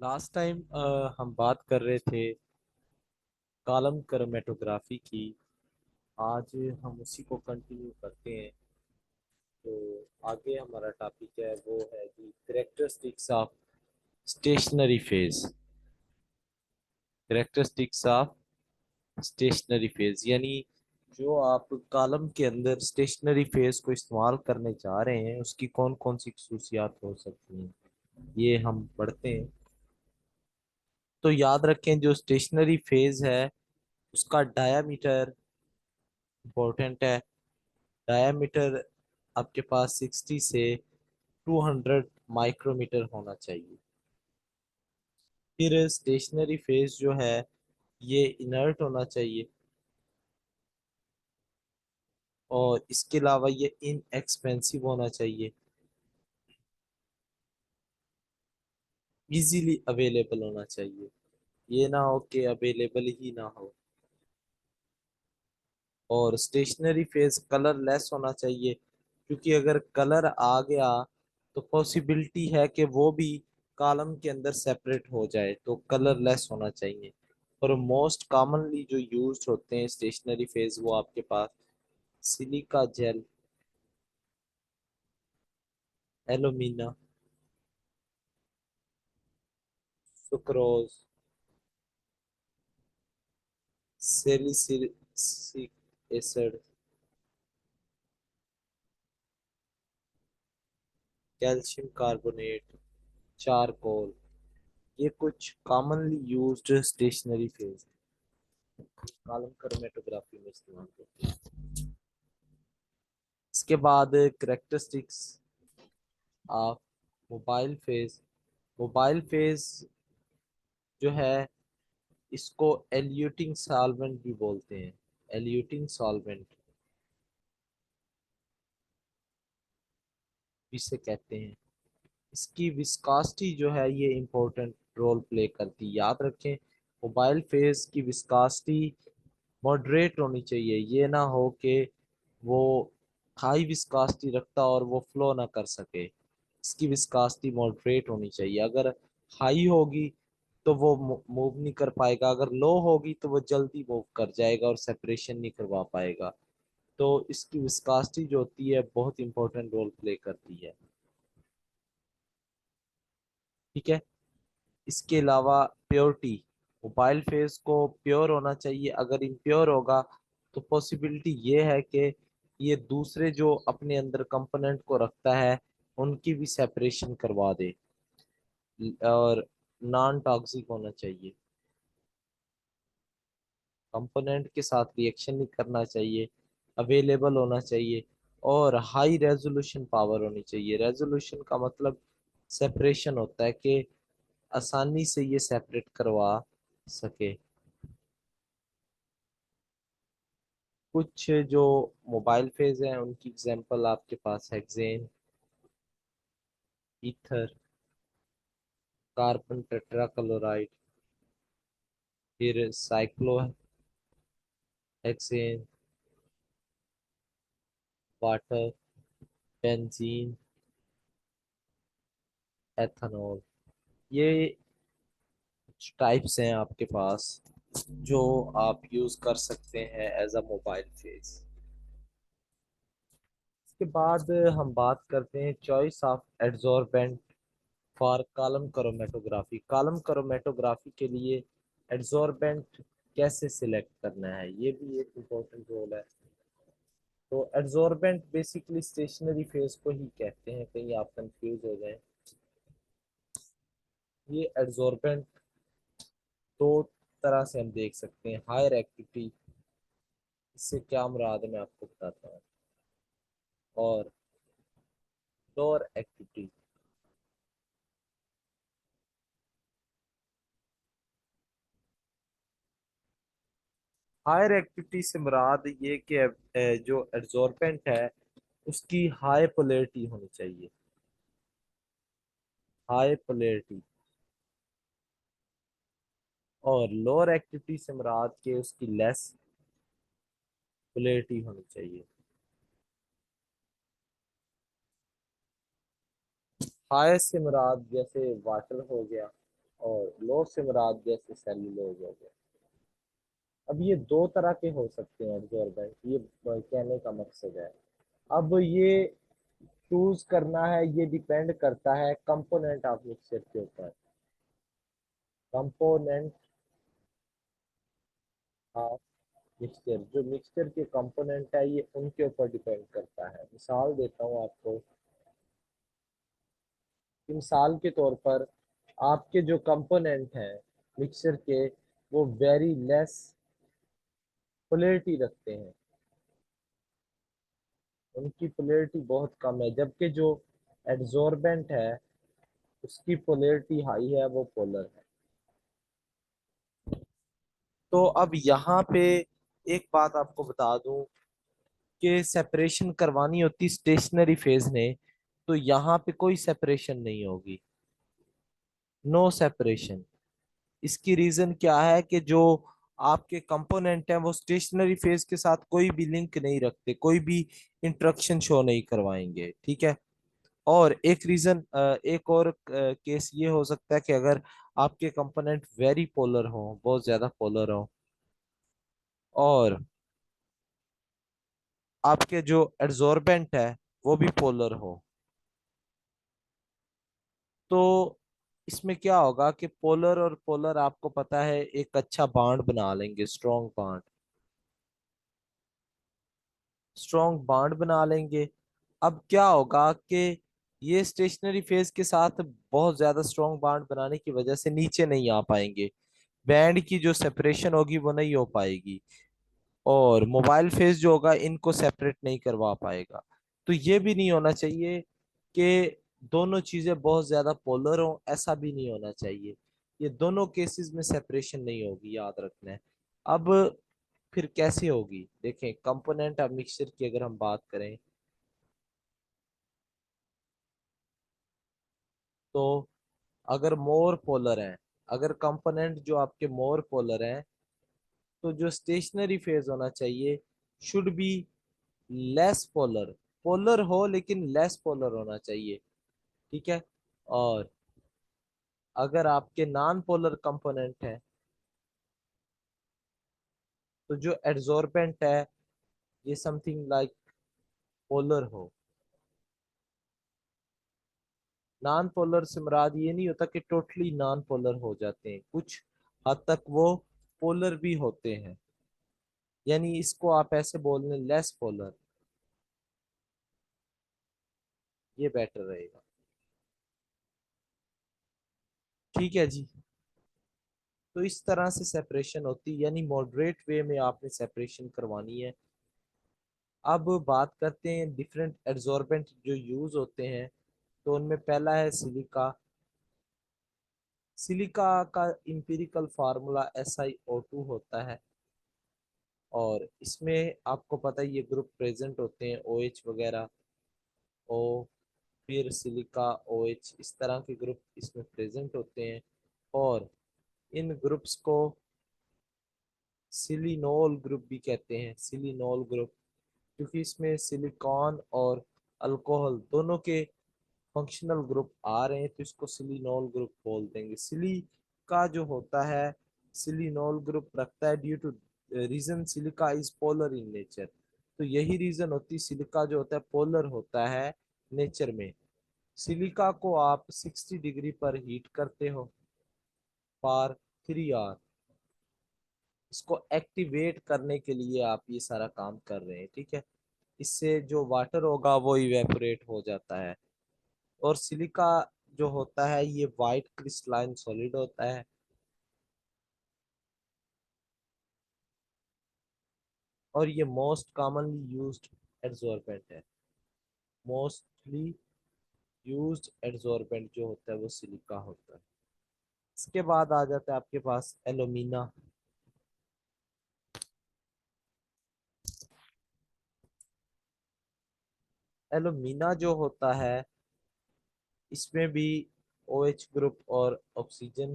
Last time हम बात कर रहे थे कॉलम क्रोमेटोग्राफी की। आज हम उसी को कंटिन्यू करते हैं। तो आगे हमारा टॉपिक है वो है कि characteristics of stationary phase. Characteristics of stationary phase यानी जो आप कॉलम के अंदर स्टेशनरी फेज को इस्तेमाल करने जा रहे हैं उसकी कौन कौन सी खसूसियात हो सकती हैं, ये हम पढ़ते हैं। तो याद रखें जो स्टेशनरी फेज है उसका डायामीटर इम्पोर्टेंट है। डायामीटर आपके पास 60 से 200 माइक्रोमीटर होना चाहिए। फिर स्टेशनरी फेज जो है ये इनर्ट होना चाहिए और इसके अलावा ये इनएक्सपेंसिव होना चाहिए, इजीली अवेलेबल होना चाहिए। ये ना हो कि अवेलेबल ही ना हो। और स्टेशनरी फेज कलरलेस होना चाहिए, क्योंकि अगर कलर आ गया तो पॉसिबिलिटी है कि वो भी कॉलम के अंदर सेपरेट हो जाए, तो कलरलेस होना चाहिए। और मोस्ट कॉमनली जो यूज्ड होते हैं स्टेशनरी फेज वो आपके पास silica gel, alumina, sucrose, salicylic acid, calcium carbonate, charcoal, ये कुछ commonly used stationary phase column chromatography में इस्तेमाल करते हैं। इसके बाद characteristics of mobile phase. Mobile phase जो है इसको एल्यूटिंग सॉल्वेंट भी बोलते हैं। एल्यूटिंग सॉल्वेंट इसे कहते हैं। इसकी विस्कोसिटी जो है ये इम्पोर्टेंट रोल प्ले करती है। याद रखें मोबाइल फेज की विस्कोसिटी मॉडरेट होनी चाहिए। ये ना हो कि वो हाई विस्कोसिटी रखता और वो फ्लो ना कर सके। इसकी विस्कोसिटी मॉडरेट होनी चाहिए। अगर हाई होगी तो वो मूव नहीं कर पाएगा, अगर लो होगी तो वो जल्दी मूव कर जाएगा और सेपरेशन नहीं करवा पाएगा। तो इसकी विस्कोसिटी जो होती है बहुत इंपॉर्टेंट रोल प्ले करती है। ठीक है। इसके अलावा प्योरिटी, मोबाइल फेस को प्योर होना चाहिए। अगर इम्प्योर होगा तो पॉसिबिलिटी ये है कि ये दूसरे जो अपने अंदर कंपोनेंट को रखता है उनकी भी सेपरेशन करवा दे। और नॉन टॉक्सिक होना चाहिए, कंपोनेंट के साथ रिएक्शन नहीं करना चाहिए, अवेलेबल होना चाहिए और हाई रेजोल्यूशन पावर होनी चाहिए। रेजोल्यूशन का मतलब सेपरेशन होता है कि आसानी से ये सेपरेट करवा सके। कुछ जो मोबाइल फेज हैं उनकी एग्जांपल आपके पास हेक्सेन, ईथर, कार्बन टेट्राक्लोराइड, फिर cyclo hexane, water, benzene, ethanol, ये टाइप्स हैं आपके पास जो आप यूज कर सकते हैं एज अ मोबाइल फेस। इसके बाद हम बात करते हैं choice of adsorbent for column chromatography. Column chromatography के लिए एड्सॉर्बेंट कैसे सिलेक्ट करना है, ये भी एक इम्पोर्टेंट रोल है। तो एड्सॉर्बेंट बेसिकली स्टेशनरी फेज को ही कहते हैं, कहीं आप कंफ्यूज हो जाएं। ये एड्सॉर्बेंट दो तरह से हम देख सकते हैं। हायर एक्टिविटी, इससे क्या मुराद है मैं आपको बताता हूँ, और लोअर एक्टिविटी। हायर एक्टिविटी से मुराद ये कि जो एड्सॉर्बेंट है उसकी हाई पोलैरिटी होनी चाहिए। High polarity. और लोअर एक्टिविटी से मुराद के उसकी लेस पोलैरिटी होनी चाहिए। हाई से मुराद जैसे वाटर हो गया, और लो से मुराद जैसे सेलुलोज हो गया। अब ये दो तरह के हो सकते हैं एब्जॉर्बेंट, ये कहने का मकसद है। अब ये चूज करना है, ये डिपेंड करता है कंपोनेंट ऑफ मिक्सचर के ऊपर। कंपोनेंट ऑफ मिक्सचर, जो मिक्सचर के कंपोनेंट है ये उनके ऊपर डिपेंड करता है। मिसाल देता हूँ आपको कि मिसाल के तौर पर आपके जो कंपोनेंट हैं मिक्सचर के, वो वेरी लेस पोलैरिटी रखते हैं, उनकी पोलैरिटी बहुत कम है, जबकि जो एड्सॉर्बेंट है उसकी पोलैरिटी हाई है, वो पोलर है। तो अब यहाँ पे एक बात आपको बता दूं कि सेपरेशन करवानी होती स्टेशनरी फेज ने, तो यहाँ पे कोई सेपरेशन नहीं होगी, नो सेपरेशन। इसकी रीजन क्या है कि जो आपके कंपोनेंट हैं वो स्टेशनरी फेज के साथ कोई भी लिंक नहीं रखते, कोई भी इंटरेक्शन शो नहीं करवाएंगे, ठीक है। और एक रीजन, एक और केस ये हो सकता है कि अगर आपके कंपोनेंट वेरी पोलर हो, बहुत ज्यादा पोलर हो, और आपके जो एड्सॉर्बेंट है वो भी पोलर हो, तो इसमें क्या होगा कि पोलर और पोलर आपको पता है एक अच्छा बॉन्ड बना लेंगे, स्ट्रॉन्ग बॉन्ड, स्ट्रॉन्ग बॉन्ड बना लेंगे। अब क्या होगा कि ये स्टेशनरी फेज के साथ बहुत ज्यादा स्ट्रॉन्ग बॉन्ड बनाने की वजह से नीचे नहीं आ पाएंगे, बैंड की जो सेपरेशन होगी वो नहीं हो पाएगी, और मोबाइल फेज जो होगा इनको सेपरेट नहीं करवा पाएगा। तो ये भी नहीं होना चाहिए कि दोनों चीजें बहुत ज्यादा पोलर हो, ऐसा भी नहीं होना चाहिए। ये दोनों केसेस में सेपरेशन नहीं होगी, याद रखना है। अब फिर कैसे होगी, देखें कंपोनेंट ऑफ मिक्सचर की अगर हम बात करें, तो अगर मोर पोलर है, अगर कंपोनेंट जो आपके मोर पोलर हैं, तो जो स्टेशनरी फेज होना चाहिए should be less polar, polar हो लेकिन लेस पोलर होना चाहिए, ठीक है। और अगर आपके नॉन पोलर कंपोनेंट है, तो जो एड्सॉर्बेंट है ये समथिंग लाइक पोलर हो। नॉन पोलर से मुराद ये नहीं होता कि टोटली नॉन पोलर हो जाते हैं, कुछ हद तक वो पोलर भी होते हैं, यानी इसको आप ऐसे बोल लें लेस पोलर, ये बेटर रहेगा, ठीक है जी। तो इस तरह से सेपरेशन होती है, यानी मॉडरेट वे में आपने सेपरेशन करवानी है। अब बात करते हैं डिफरेंट एड्सॉर्बेंट जो यूज होते हैं, तो उनमें पहला है सिलिका। सिलिका का इंपिरिकल फार्मूला SiO2 होता है, और इसमें आपको पता है ये ग्रुप प्रेजेंट होते हैं, OH वगैरह, O, फिर सिलिका, OH, इस तरह के ग्रुप इसमें प्रेजेंट होते हैं। और इन ग्रुप्स को सिलिनोल ग्रुप भी कहते हैं, सिलिनोल ग्रुप, क्योंकि इसमें सिलिकॉन और अल्कोहल दोनों के फंक्शनल ग्रुप आ रहे हैं, तो इसको सिलिनोल ग्रुप बोल देंगे। सिली का जो होता है सिलिनोल ग्रुप रखता है due to reason silica is polar in nature, तो यही रीजन होती है, सिलिका जो होता है पोलर होता है नेचर में। सिलिका को आप 60 डिग्री पर हीट करते हो फॉर 3 आवर, इसको एक्टिवेट करने के लिए आप ये सारा काम कर रहे हैं, ठीक है। इससे जो वाटर होगा वो इवेपोरेट हो जाता है। और सिलिका जो होता है ये वाइट क्रिस्टलाइन सॉलिड होता है, और ये मोस्ट कॉमनली यूज्ड एड्सॉर्बेंट है। मोस्टली यूज्ड एड्सॉर्बेंट जो होता है वो सिलिका होता है। इसके बाद आ जाता है आपके पास एलुमिना। एलुमिना जो होता है इसमें भी OH ग्रुप और ऑक्सीजन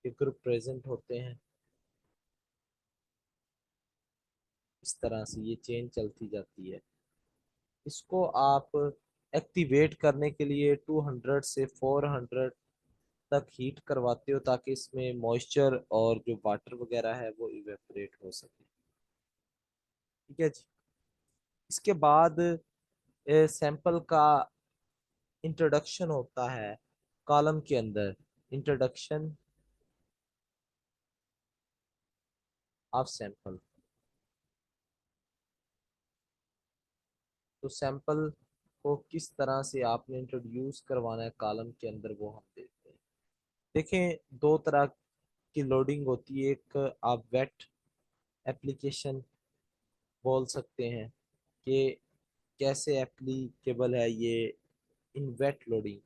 के ग्रुप प्रेजेंट होते हैं, इस तरह से ये चेन चलती जाती है। इसको आप एक्टिवेट करने के लिए 200 से 400 तक हीट करवाते हो ताकि इसमें मॉइस्चर और जो वाटर वगैरह है वो इवेपोरेट हो सके। ठीक है जी। इसके बाद सैंपल का इंट्रोडक्शन होता है कॉलम के अंदर, इंट्रोडक्शन ऑफ सैंपल। तो सैंपल को किस तरह से आपने इंट्रोड्यूस करवाना है कॉलम के अंदर वो हम देखते हैं। देखें, दो तरह की लोडिंग होती है। एक आप वेट एप्लीकेशन बोल सकते हैं कि कैसे एप्लीकेबल है ये इन वेट लोडिंग।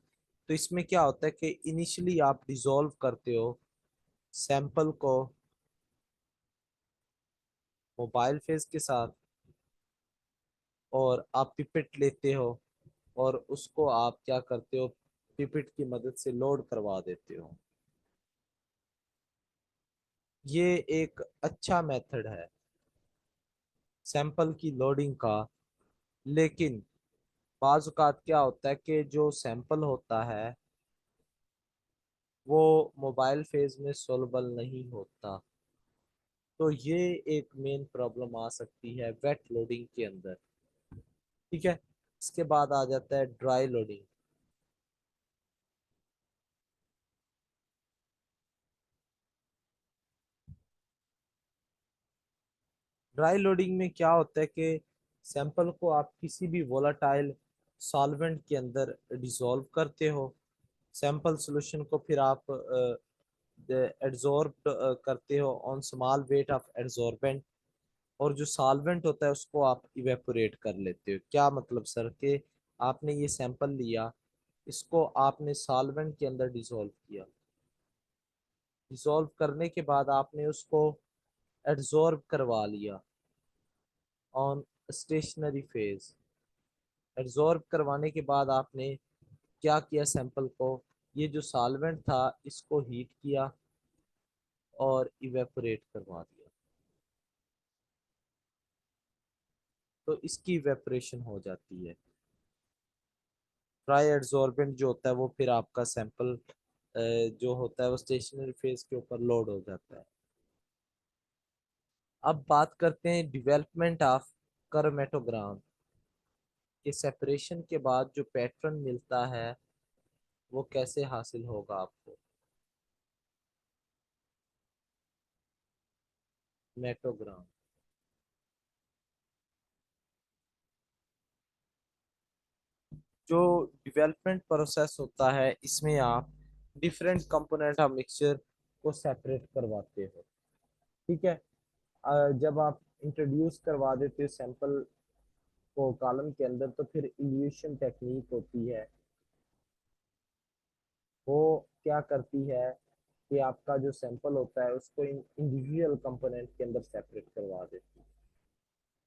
तो इसमें क्या होता है कि इनिशियली आप डिसॉल्व करते हो सैंपल को मोबाइल फेस के साथ, और आप पिपेट लेते हो और उसको आप क्या करते हो, पिपेट की मदद से लोड करवा देते हो। ये एक अच्छा मेथड है सैंपल की लोडिंग का। लेकिन बाज़ औक़ात क्या होता है कि जो सैंपल होता है वो मोबाइल फेज में सोल्यूबल नहीं होता। तो ये एक मेन प्रॉब्लम आ सकती है वेट लोडिंग के अंदर। ठीक है। इसके बाद आ जाता है ड्राई लोडिंग। ड्राई लोडिंग में क्या होता है कि सैंपल को आप किसी भी वोलाटाइल सॉल्वेंट के अंदर डिसॉल्व करते हो। सैंपल सॉल्यूशन को फिर आप एड्जॉर्ब करते हो on small weight of adsorbent, और जो सॉल्वेंट होता है उसको आप इवेपोरेट कर लेते हो। क्या मतलब सर कि आपने ये सैंपल लिया, इसको आपने सॉल्वेंट के अंदर डिसॉल्व किया, डिसॉल्व करने के बाद आपने उसको एड्जॉर्ब करवा लिया ऑन स्टेशनरी फेज। एड्जॉर्ब करवाने के बाद आपने क्या किया, सैंपल को, ये जो सॉल्वेंट था इसको हीट किया और इवेपोरेट करवा दिया। तो इसकी इवेपोरेशन हो जाती है। ड्राई एड्जॉर्बेंट जो होता है वो फिर आपका सैंपल जो होता है वो स्टेशनरी फेज के ऊपर लोड हो जाता है। अब बात करते हैं डेवलपमेंट ऑफ क्रोमेटोग्राम के सेपरेशन के बाद जो पैटर्न मिलता है वो कैसे हासिल होगा आपको। मेटोग्राम जो डेवलपमेंट प्रोसेस होता है इसमें आप डिफरेंट कंपोनेंट ऑफ मिक्सचर को सेपरेट करवाते हो। ठीक है। जब आप इंट्रोड्यूस करवा देते हो सैंपल को कॉलम के अंदर तो फिर इल्यूशन टेक्निक होती है, वो क्या करती है कि आपका जो सैंपल होता है उसको इंडिविजुअल कंपोनेंट के अंदर सेपरेट करवा देती है।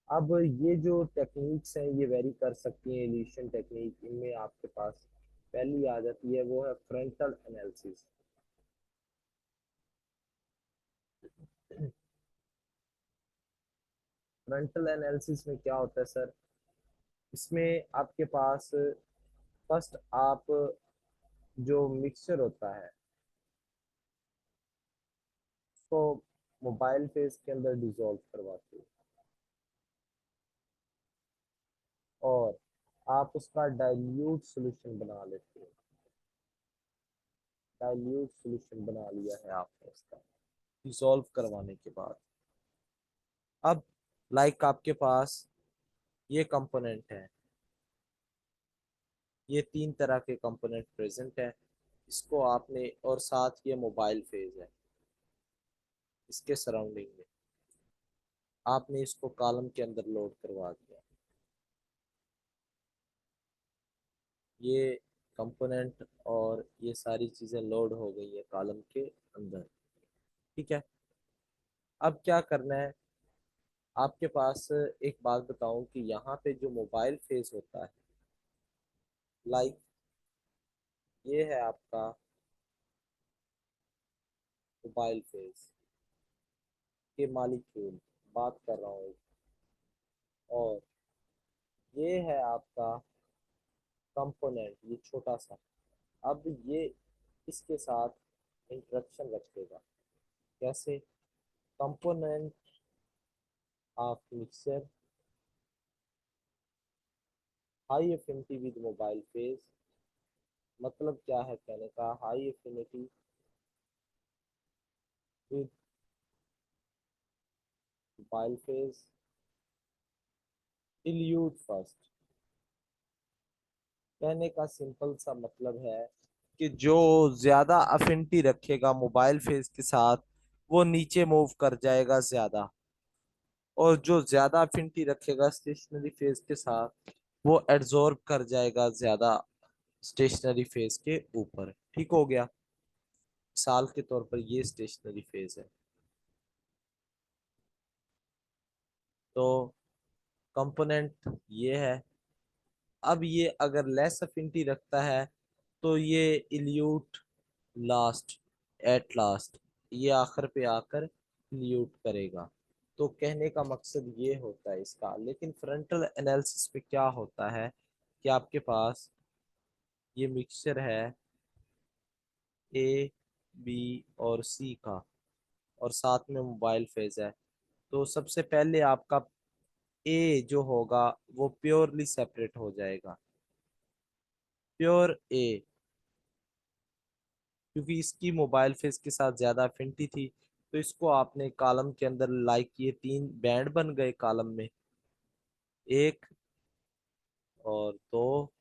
अब ये जो टेक्निक्स हैं ये वेरी कर सकती हैं इल्यूशन टेक्निक। इनमें आपके पास पहली आ जाती है वो है फ्रंटल एनालिसिस। फ्रंटल एनालिसिस में क्या होता है सर, इसमें आपके पास फर्स्ट आप जो मिक्सचर होता है उसको मोबाइल फेस के अंदर डिसॉल्व करवाते हो और आप उसका डाइल्यूट सॉल्यूशन बना लेते हो। डाइल्यूट सॉल्यूशन बना लिया है आपने इसका डिसॉल्व करवाने के बाद। अब लाइक आपके पास ये कंपोनेंट है, ये तीन तरह के कंपोनेंट प्रेजेंट है। इसको आपने, और साथ ये मोबाइल फेज है इसके सराउंडिंग में, आपने इसको कॉलम के अंदर लोड करवा दिया। ये कंपोनेंट और ये सारी चीज़ें लोड हो गई है कॉलम के अंदर। ठीक है। अब क्या करना है, आपके पास एक बात बताऊं कि यहाँ पे जो मोबाइल फेज होता है, लाइक ये है आपका मोबाइल फेज के मालिक्यूल बात कर रहा हूँ, और ये है आपका कंपोनेंट, ये छोटा सा। अब ये इसके साथ इंटरेक्शन रखेगा। कैसे? Component of mixture high affinity with mobile phase. मतलब क्या है कहने का? High affinity with mobile phase elute first. कहने का सिंपल सा मतलब है कि जो ज्यादा अफिनिटी रखेगा मोबाइल फेज के साथ वो नीचे मूव कर जाएगा ज्यादा, और जो ज्यादा अफिनिटी रखेगा स्टेशनरी फेज के साथ वो एड्जॉर्ब कर जाएगा ज्यादा स्टेशनरी फेज के ऊपर। ठीक हो गया? साल के तौर पर ये स्टेशनरी फेज है। तो कंपोनेंट ये है। अब ये अगर लेस अफिनिटी रखता है तो ये इल्यूट लास्ट, एट लास्ट, ये आखिर पे आकर इल्यूट करेगा। तो कहने का मकसद ये होता है इसका। लेकिन फ्रंटल एनालिसिस पे क्या होता है कि आपके पास ये मिक्सचर है ए, बी और सी का, और साथ में मोबाइल फेज है। तो सबसे पहले आपका ए जो होगा वो प्योरली सेपरेट हो जाएगा, प्योर ए, क्योंकि इसकी मोबाइल फेस के साथ ज्यादा अफिनिटी थी। तो इसको आपने कॉलम के अंदर लाइक किए, तीन बैंड बन गए कॉलम में, एक और दो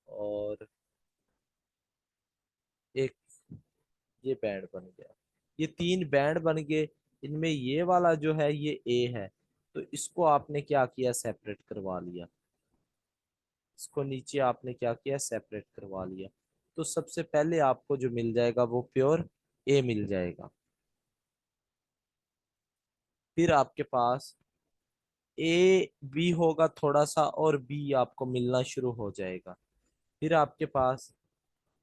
और एक, ये बैंड बन गया। ये तीन बैंड बन गए। इनमें ये वाला जो है ये ए है, तो इसको आपने क्या किया? सेपरेट करवा लिया। इसको नीचे आपने क्या किया? सेपरेट करवा लिया। तो सबसे पहले आपको जो मिल जाएगा वो प्योर ए मिल जाएगा। फिर आपके पास ए बी होगा थोड़ा सा, और बी आपको मिलना शुरू हो जाएगा। फिर आपके पास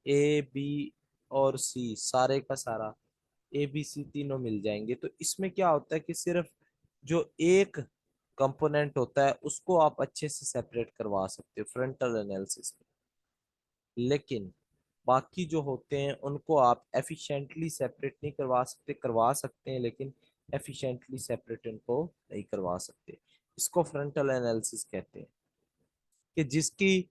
ए बी और सी, सारे का सारा ए बी सी तीनों मिल जाएंगे। तो इसमें क्या होता है कि सिर्फ जो एक कंपोनेंट होता है उसको आप अच्छे से सेपरेट करवा सकते हो फ्रंटल एनालिसिस में, लेकिन बाकी जो होते हैं उनको आप एफिशिएंटली सेपरेट नहीं करवा सकते। करवा सकते हैं लेकिन एफिशिएंटली सेपरेट इनको नहीं करवा सकते। इसको फ्रंटल एनालिसिस कहते हैं कि जिसकी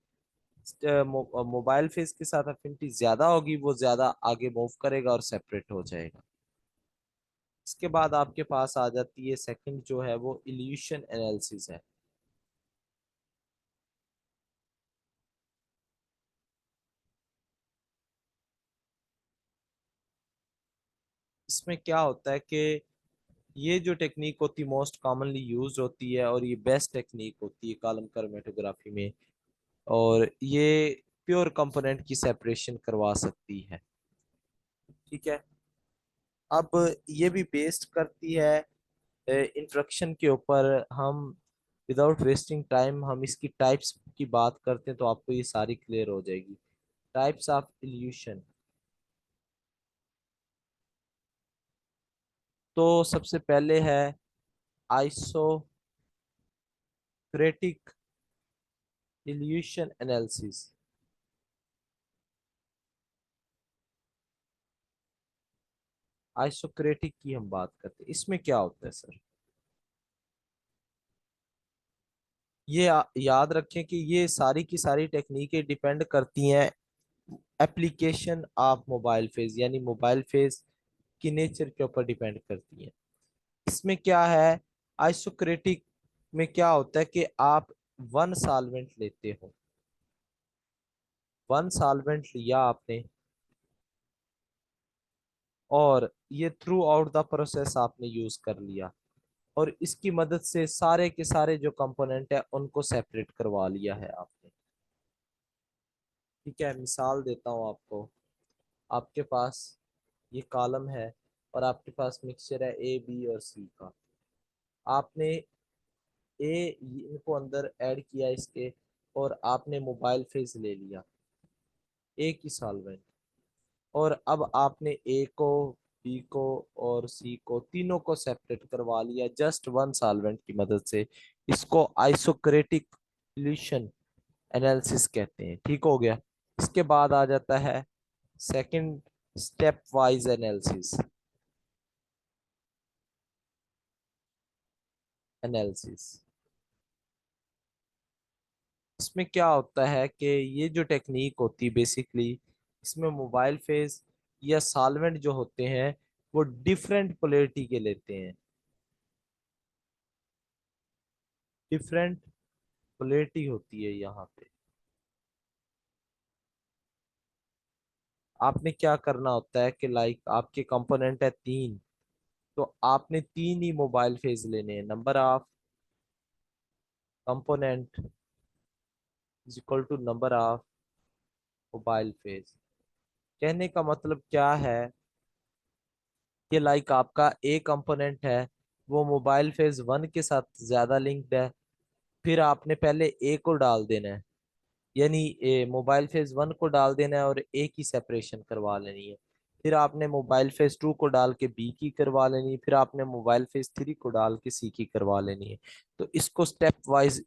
मोबाइल फेस के साथ अफिनिटी ज्यादा होगी वो ज्यादा आगे मूव करेगा और सेपरेट हो जाएगा। इसके बाद आपके पास आ जाती है सेकंड जो है वो इल्यूशन एनालिसिस है। इसमें क्या होता है कि ये जो टेक्निक होती है मोस्ट कॉमनली यूज होती है, और ये बेस्ट टेक्निक होती है कॉलम क्रोमेटोग्राफी में, और ये प्योर कंपोनेंट की सेपरेशन करवा सकती है। ठीक है? अब ये भी बेस्ड करती है इंट्रोडक्शन के ऊपर। हम विदाउट वेस्टिंग टाइम हम इसकी टाइप्स की बात करते हैं तो आपको ये सारी क्लियर हो जाएगी। Types of evolution. तो सबसे पहले है आइसोक्रेटिक इल्यूशन एनालिसिस। आइसोक्रेटिक की हम बात करते हैं, इसमें क्या होता है सर? ये याद रखें कि ये सारी की सारी टेक्निकें डिपेंड करती हैं एप्लीकेशन ऑफ मोबाइल फेज, यानी मोबाइल फेज की नेचर के ऊपर डिपेंड करती है। इसमें क्या है? आइसोक्रेटिक में क्या होता है कि आप वन सॉल्वेंट लेते हो, वन सॉल्वेंट लिया आपने, और ये थ्रू आउट द प्रोसेस आपने यूज कर लिया, और इसकी मदद से सारे के सारे जो कंपोनेंट है उनको सेपरेट करवा लिया है आपने। ठीक है? मिसाल देता हूँ आपको। आपके पास ये कॉलम है और आपके पास मिक्सचर है ए बी और सी का। आपने ए इनको अंदर ऐड किया इसके, और आपने मोबाइल फेज ले लिया एक ही सॉल्वेंट, और अब आपने ए को, बी को और सी को तीनों को सेपरेट करवा लिया जस्ट वन सॉल्वेंट की मदद से। इसको आइसोक्रेटिक इल्यूशन एनालिसिस कहते हैं। ठीक हो गया? इसके बाद आ जाता है second, step wise analysis. Analysis इसमें क्या होता है कि ये जो टेक्निक होती है बेसिकली, इसमें मोबाइल फेज या सॉल्वेंट जो होते हैं वो डिफरेंट पोलैरिटी के लेते हैं। डिफरेंट पोलैरिटी होती है यहाँ पे। आपने क्या करना होता है कि लाइक आपके कंपोनेंट है तीन, तो आपने तीन ही मोबाइल फेज लेने हैं। Number of component is equal to number of mobile phase. कहने का मतलब क्या है कि लाइक आपका ए कंपोनेंट है, वो मोबाइल फेज वन के साथ ज्यादा लिंक्ड है। फिर आपने पहले ए को डाल देना है, यानी ए मोबाइल फेज वन को डाल देना है और ए की सेपरेशन करवा लेनी है। फिर आपने मोबाइल फेज टू को डाल के बी की करवा लेनी है। फिर आपने मोबाइल फेज थ्री को डाल के सी की करवा लेनी है। तो इसको स्टेप वाइज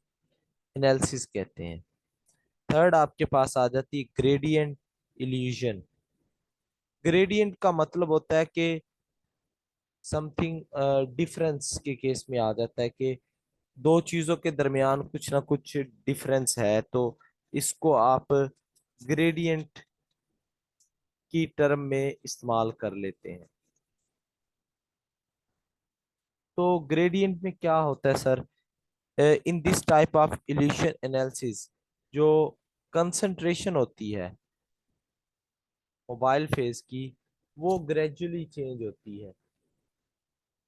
एनालिसिस कहते हैं। थर्ड आपके पास आ जाती है ग्रेडियंट इल्यूजन। ग्रेडियंट का मतलब होता है कि समथिंग डिफरेंस के केस में आ जाता है कि दो चीजों के दरमियान कुछ ना कुछ डिफरेंस है, तो इसको आप ग्रेडियंट की टर्म में इस्तेमाल कर लेते हैं। तो ग्रेडियंट में क्या होता है sir, in this type of evolution analysis जो कंसंट्रेशन होती है मोबाइल फेज की, वो ग्रेजुअली चेंज होती है।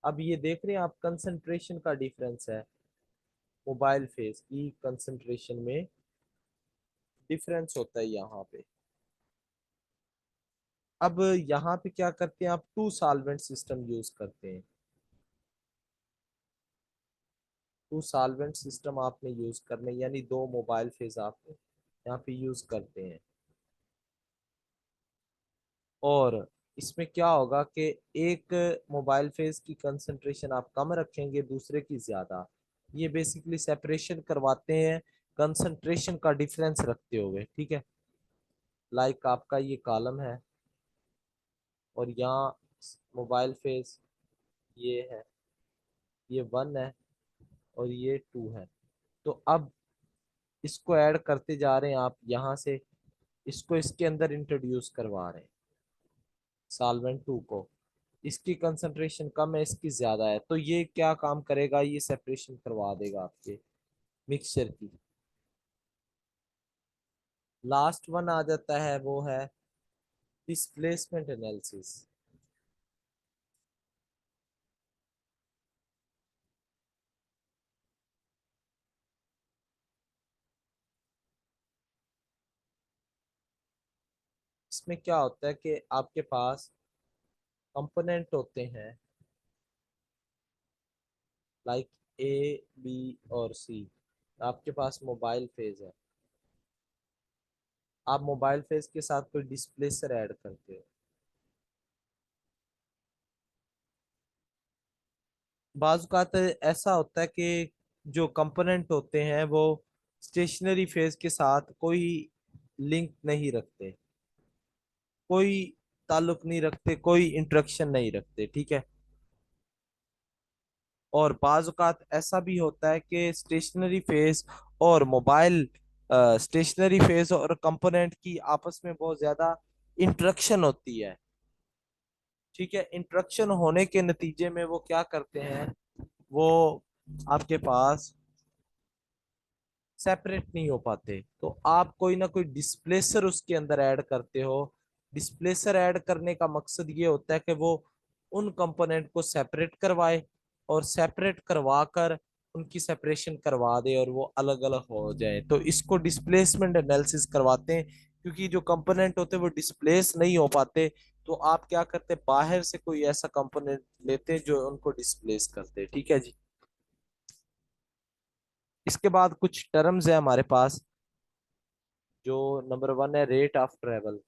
अब ये देख रहे हैं आप, कंसंट्रेशन का डिफरेंस है, मोबाइल फेज की कंसंट्रेशन में डिफरेंस होता है यहाँ पे। अब यहाँ पे क्या करते हैं, आप टू सॉल्वेंट सिस्टम यूज करते हैं। टू सॉल्वेंट सिस्टम आपने यूज करने, यानी दो मोबाइल फेज आप यहाँ पे यूज करते हैं। और इसमें क्या होगा कि एक मोबाइल फेज की कंसंट्रेशन आप कम रखेंगे, दूसरे की ज्यादा। ये बेसिकली सेपरेशन करवाते हैं कंसंट्रेशन का डिफरेंस रखते हुए, ठीक है। लाइक आपका ये कॉलम है और यहाँ मोबाइल फेज ये है, ये वन है और ये टू है। तो अब इसको ऐड करते जा रहे हैं आप यहाँ से, इसको इसके अंदर इंट्रोड्यूस करवा रहे हैं सॉल्वेंट टू को। इसकी कंसंट्रेशन कम है, इसकी ज्यादा है, तो ये क्या काम करेगा, ये सेपरेशन करवा देगा आपके मिक्सचर की। लास्ट वन आ जाता है, वो है डिस्प्लेसमेंट एनालिसिस। इसमें क्या होता है कि आपके पास कंपोनेंट होते हैं लाइक ए, बी और सी। आपके पास मोबाइल फेज है, आप मोबाइल फेज के साथ कोई डिस्प्लेसर ऐड करते हो। बाज़ औक़ात ऐसा होता है कि जो कंपोनेंट होते हैं वो स्टेशनरी फेज के साथ कोई लिंक नहीं रखते, कोई ताल्लुक नहीं रखते, कोई इंटरेक्शन नहीं रखते, ठीक है। और बाज़ औक़ात ऐसा भी होता है कि स्टेशनरी फेज और मोबाइल स्टेशनरी फेज और कंपोनेंट की आपस में बहुत ज्यादा इंटरेक्शन होती है, ठीक है। इंटरेक्शन होने के नतीजे में वो क्या करते हैं, वो आपके पास सेपरेट नहीं हो पाते, तो आप कोई ना कोई डिस्प्लेसर उसके अंदर ऐड करते हो। डिस्प्लेसर ऐड करने का मकसद ये होता है कि वो उन कंपोनेंट को सेपरेट करवाए और सेपरेट करवा कर उनकी सेपरेशन करवा दे और वो अलग अलग हो जाए, तो इसको डिस्प्लेसमेंट एनालिसिस करवाते हैं। क्योंकि जो कंपोनेंट होते हैं वो डिस्प्लेस नहीं हो पाते, तो आप क्या करते हैं, बाहर से कोई ऐसा कंपोनेंट लेते हैं जो उनको डिस्प्लेस करते हैं, ठीक है जी। इसके बाद कुछ टर्म्स है हमारे पास। जो नंबर वन है rate of travel.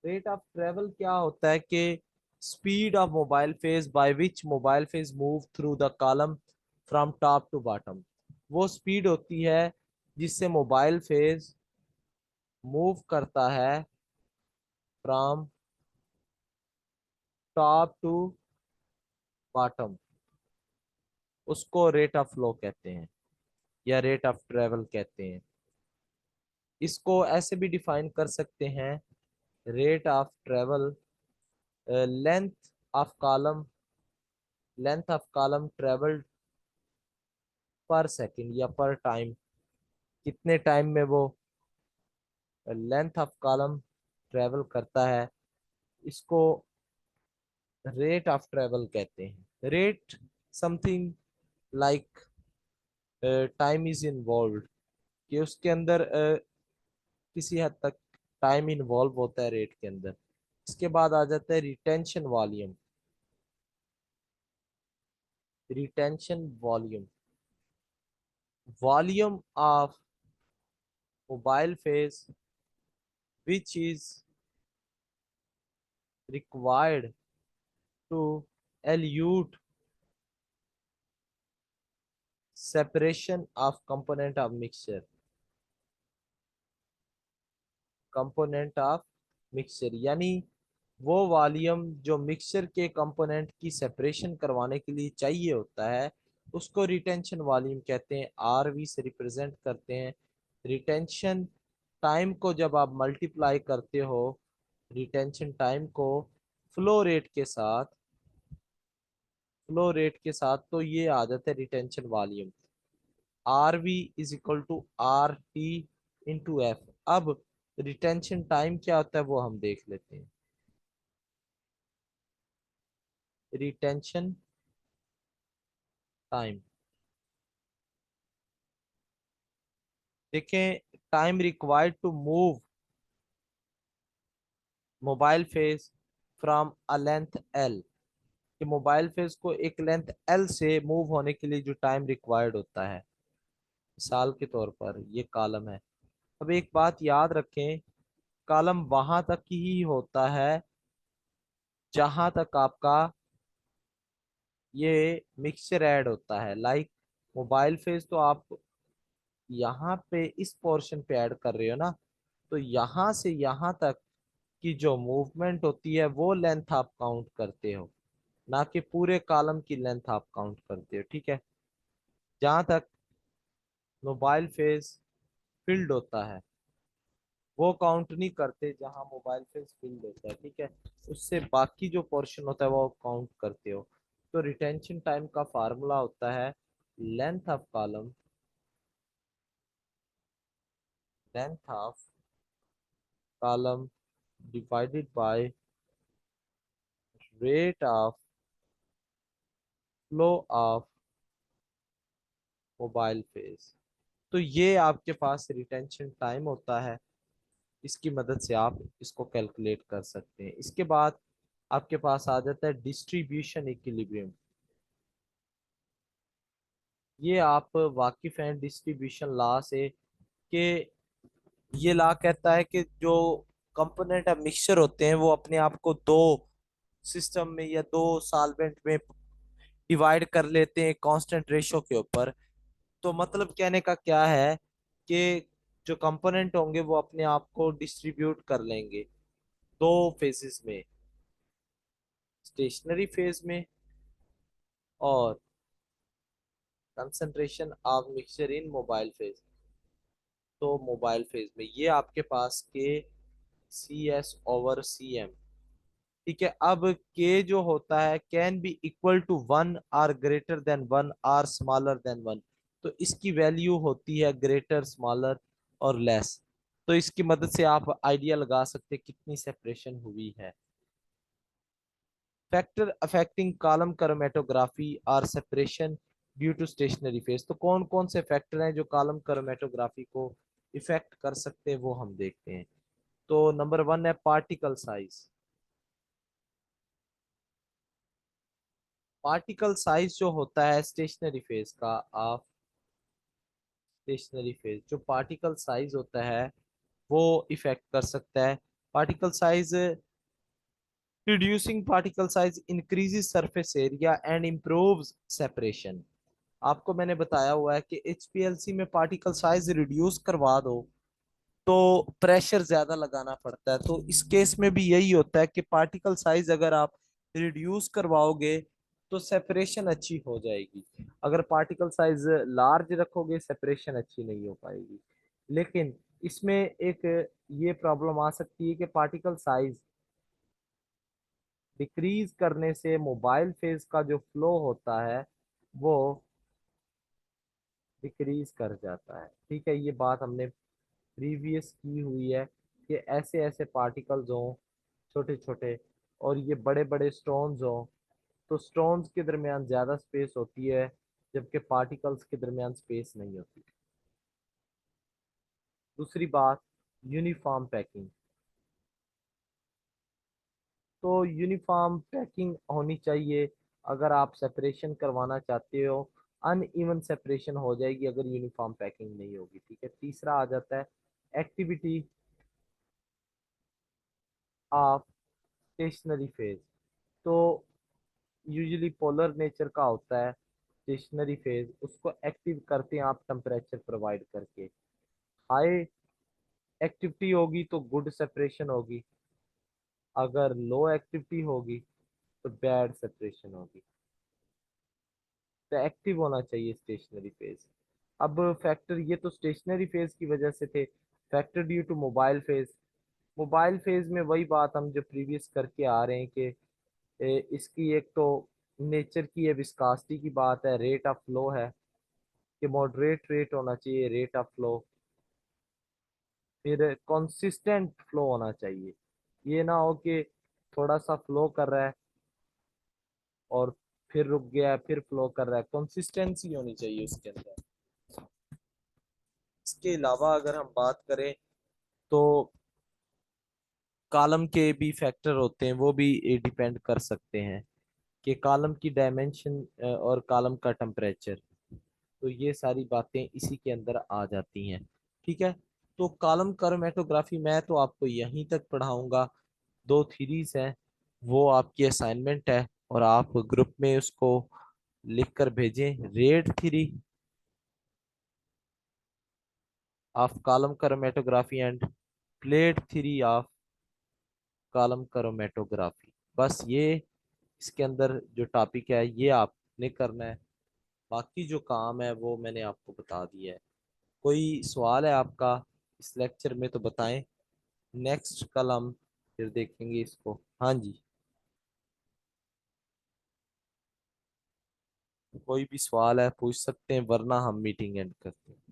Rate of travel क्या होता है कि speed of mobile phase by which mobile phase move through the column from top to bottom. वो स्पीड होती है जिससे मोबाइल फेज मूव करता है फ्रॉम टॉप टू बॉटम, उसको रेट ऑफ फ्लो कहते हैं या रेट ऑफ ट्रेवल कहते हैं। इसको ऐसे भी डिफाइन कर सकते हैं, rate of travel, length of column, length of column travelled पर सेकंड या पर टाइम, कितने टाइम में वो लेंथ ऑफ कॉलम ट्रेवल करता है, इसको रेट ऑफ ट्रेवल कहते हैं। Rate something like time is involve, कि उसके अंदर किसी हद तक टाइम इन्वॉल्व होता है रेट के अंदर। इसके बाद आ जाता है retention volume. Retention volume, volume of mobile phase which is required to elude separation of component of mixture, component of mixture, यानी वो वॉल्यूम जो मिक्सचर के कंपोनेंट की सेपरेशन करवाने के लिए चाहिए होता है, उसको रिटेंशन वॉल्यूम कहते हैं। आरवी से रिप्रेजेंट करते हैं। रिटेंशन टाइम को जब आप मल्टीप्लाई करते हो, रिटेंशन टाइम को फ्लो रेट के साथ, फ्लो रेट के साथ, तो ये आ जाता है retention volume. R V is equal to R T into F. अब रिटेंशन टाइम क्या होता है वो हम देख लेते हैं। रिटेंशन टाइम, देखें, time required to move mobile phase from a length L, कि मोबाइल फेज को एक लेंथ एल से मूव होने के लिए जो टाइम रिक्वायर्ड होता है, मिसाल के तौर पर ये कॉलम है। अब एक बात याद रखें, कॉलम वहां तक ही होता है जहां तक आपका ये मिक्सचर ऐड होता है। लाइक मोबाइल फेज तो आप यहाँ पे इस पोर्शन पे ऐड कर रहे हो ना, तो यहाँ से यहाँ तक की जो मूवमेंट होती है वो लेंथ आप काउंट करते हो, ना कि पूरे कॉलम की लेंथ आप काउंट करते हो। ठीक है, जहां तक मोबाइल फेज फील्ड होता है वो काउंट नहीं करते, जहां मोबाइल फेज फील्ड होता है। ठीक है, उससे बाकी जो पोर्शन होता है वो काउंट करते हो। तो रिटेंशन टाइम का फार्मूला होता है length of column, length of column divided by rate of flow of mobile phase. तो ये आपके पास रिटेंशन टाइम होता है, इसकी मदद से आप इसको कैलकुलेट कर सकते हैं। इसके बाद आपके पास आ जाता है डिस्ट्रीब्यूशन इक्विलिब्रियम। ये आप वाकिफ हैं डिस्ट्रीब्यूशन लॉ से, कि ये लॉ कहता है कि जो कंपोनेंट ऑफ मिक्सचर होते हैं वो अपने आप को दो सिस्टम में या दो सॉल्वेंट में डिवाइड कर लेते हैं कांस्टेंट रेशो के ऊपर। तो मतलब कहने का क्या है कि जो कंपोनेंट होंगे वो अपने आप को डिस्ट्रीब्यूट कर लेंगे दो फेजेस में, स्टेशनरी फेज में और concentration of mixture in mobile phase. तो मोबाइल फेज में ये आपके पास K C S over C M. ठीक है, अब के जो होता है can be equal to one or greater than one or smaller than one. तो इसकी वैल्यू होती है ग्रेटर, स्मॉलर और लेस। तो इसकी मदद से आप आइडिया लगा सकते हैं कितनी सेपरेशन हुई है। फैक्टर अफेक्टिंग कॉलम क्रोमेटोग्राफी और separation due to stationary phase. तो कौन कौन से फैक्टर हैं जो कॉलम क्रोमेटोग्राफी को इफेक्ट कर सकते हैं वो हम देखते हैं। तो नंबर वन है पार्टिकल साइज। पार्टिकल साइज जो होता है स्टेशनरी फेज का, ऑफ स्टेशनरी फेज, जो पार्टिकल साइज होता है वो इफेक्ट कर सकता है। Particle size, reducing particle size increases surface area and improves separation. आपको मैंने बताया हुआ है कि एचपीएलसी में पार्टिकल साइज रिड्यूस करवा दो तो प्रेशर ज्यादा लगाना पड़ता है। तो इस केस में भी यही होता है कि पार्टिकल साइज अगर आप रिड्यूस करवाओगे तो सेपरेशन अच्छी हो जाएगी। अगर पार्टिकल साइज लार्ज रखोगे सेपरेशन अच्छी नहीं हो पाएगी। लेकिन इसमें एक ये प्रॉब्लम आ सकती है कि पार्टिकल साइज डिक्रीज करने से मोबाइल फेज का जो फ्लो होता है वो डिक्रीज कर जाता है। ठीक है, ये बात हमने प्रीवियस की हुई है कि ऐसे ऐसे पार्टिकल्स हों छोटे छोटे और ये बड़े बड़े स्टोन्स हों, तो स्टोन्स के दरमियान ज़्यादा स्पेस होती है जबकि पार्टिकल्स के दरमियान स्पेस नहीं होती। दूसरी बात, यूनिफॉर्म पैकिंग। तो यूनिफॉर्म पैकिंग होनी चाहिए अगर आप सेपरेशन करवाना चाहते हो। अनइवन सेपरेशन हो जाएगी अगर यूनिफॉर्म पैकिंग नहीं होगी। ठीक है, तीसरा आ जाता है एक्टिविटी ऑफ स्टेशनरी फेज। तो यूजुअली पोलर नेचर का होता है स्टेशनरी फेज, उसको एक्टिव करते हैं आप टेम्परेचर प्रोवाइड करके। हाई एक्टिविटी होगी तो गुड सेपरेशन होगी, अगर लो एक्टिविटी होगी तो बैड सेपरेशन होगी। तो एक्टिव होना चाहिए स्टेशनरी फेज। अब फैक्टर ये तो स्टेशनरी फेज की वजह से थे। Factor due to mobile phase, mobile phase में वही बात हम जो प्रीवियस करके आ रहे हैं कि इसकी एक तो नेचर की है, विस्कासिटी की बात है, रेट ऑफ फ्लो है कि मॉडरेट रेट होना चाहिए रेट ऑफ फ्लो, फिर कंसिस्टेंट फ्लो होना चाहिए। ये ना हो कि थोड़ा सा फ्लो कर रहा है और फिर रुक गया, फिर फ्लो कर रहा है। कंसिस्टेंसी होनी चाहिए उसके अंदर। इसके अलावा अगर हम बात करें तो कॉलम के भी फैक्टर होते हैं, वो भी डिपेंड कर सकते हैं कि कॉलम की डायमेंशन और कॉलम का टेम्परेचर। तो ये सारी बातें इसी के अंदर आ जाती हैं। ठीक है, तो कॉलम क्रोमेटोग्राफी मैं तो आपको यहीं तक पढ़ाऊंगा। दो थीरीज हैं, वो आपकी असाइनमेंट है और आप ग्रुप में उसको लिख कर भेजें। Red three of column chromatography end plate three of column chromatography. बस ये इसके अंदर जो टॉपिक है ये आपने करना है। बाकी जो काम है वो मैंने आपको बता दिया है। कोई सवाल है आपका इस लेक्चर में तो बताएं, नेक्स्ट कल हम फिर देखेंगे इसको। हाँ जी, कोई भी सवाल है पूछ सकते हैं वरना हम मीटिंग एंड करते हैं।